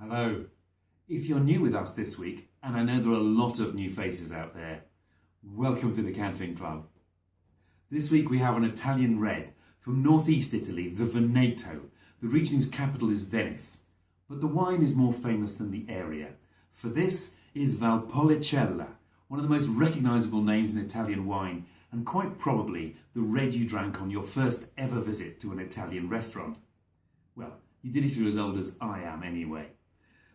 Hello. If you're new with us this week, and I know there are a lot of new faces out there, welcome to the Canting Club. This week we have an Italian red from northeast Italy, the Veneto, the region whose capital is Venice. But the wine is more famous than the area. For this is Valpolicella, one of the most recognisable names in Italian wine, and quite probably the red you drank on your first ever visit to an Italian restaurant. Well, you did if you're as old as I am anyway.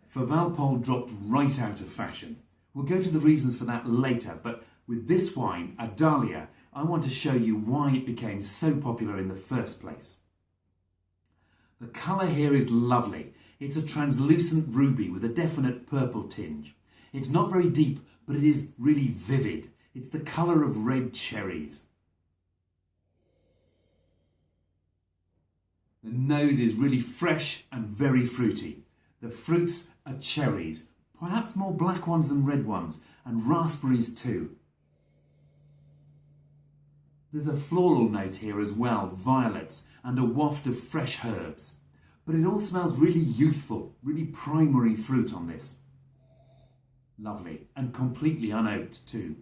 For Valpol dropped right out of fashion. We'll go to the reasons for that later, but with this wine, Adalia, I want to show you why it became so popular in the first place. The colour here is lovely. It's a translucent ruby with a definite purple tinge. It's not very deep, but it is really vivid. It's the colour of red cherries. The nose is really fresh and very fruity. The fruits are cherries, perhaps more black ones than red ones, and raspberries too. There's a floral note here as well, violets, and a waft of fresh herbs. But it all smells really youthful, really primary fruit on this. Lovely, and completely unoaked too.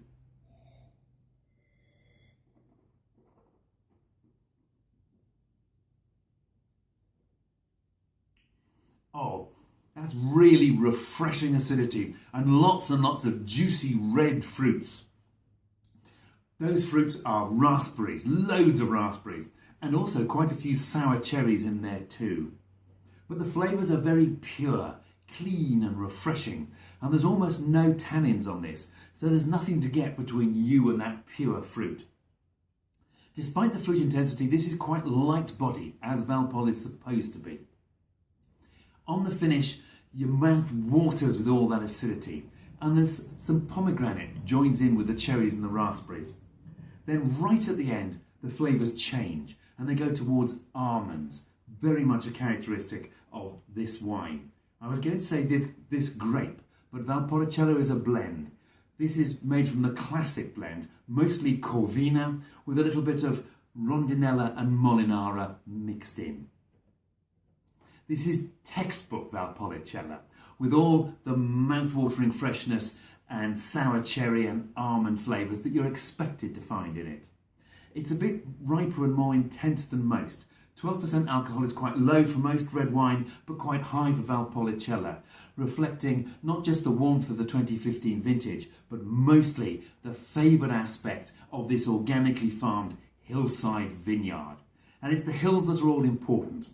Oh, that's really refreshing acidity and lots of juicy red fruits. Those fruits are raspberries, loads of raspberries, and also quite a few sour cherries in there too. But the flavours are very pure, clean and refreshing, and there's almost no tannins on this, so there's nothing to get between you and that pure fruit. Despite the fruit intensity, this is quite light-bodied, as Valpol is supposed to be. On the finish, your mouth waters with all that acidity, and there's some pomegranate joins in with the cherries and the raspberries. Then right at the end, the flavours change and they go towards almonds, very much a characteristic of this wine. I was going to say this grape, but Valpolicella is a blend. This is made from the classic blend, mostly Corvina, with a little bit of Rondinella and Molinara mixed in. This is textbook Valpolicella, with all the mouth-watering freshness and sour cherry and almond flavours that you're expected to find in it. It's a bit riper and more intense than most. 12% alcohol is quite low for most red wine, but quite high for Valpolicella, reflecting not just the warmth of the 2015 vintage, but mostly the favoured aspect of this organically farmed hillside vineyard. And it's the hills that are all important.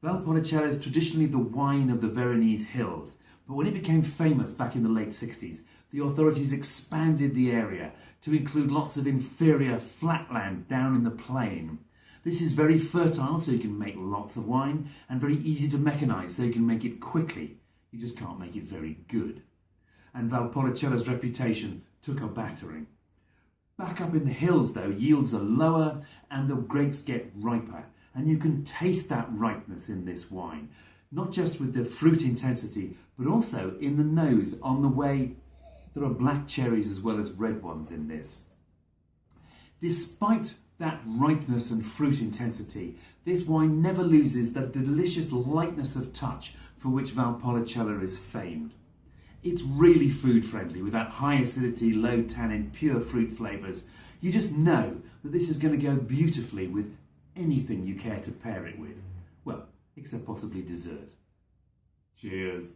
Valpolicella is traditionally the wine of the Veronese hills, but when it became famous back in the late 60s, the authorities expanded the area to include lots of inferior flatland down in the plain. This is very fertile, so you can make lots of wine, and very easy to mechanise, so you can make it quickly. You just can't make it very good. And Valpolicella's reputation took a battering. Back up in the hills, though, yields are lower and the grapes get riper. And you can taste that ripeness in this wine, not just with the fruit intensity, but also in the nose. On the way, there are black cherries as well as red ones in this. Despite that ripeness and fruit intensity, this wine never loses the delicious lightness of touch for which Valpolicella is famed. It's really food friendly with that high acidity, low tannin, pure fruit flavours. You just know that this is going to go beautifully with anything you care to pair it with. Well, except possibly dessert. Cheers.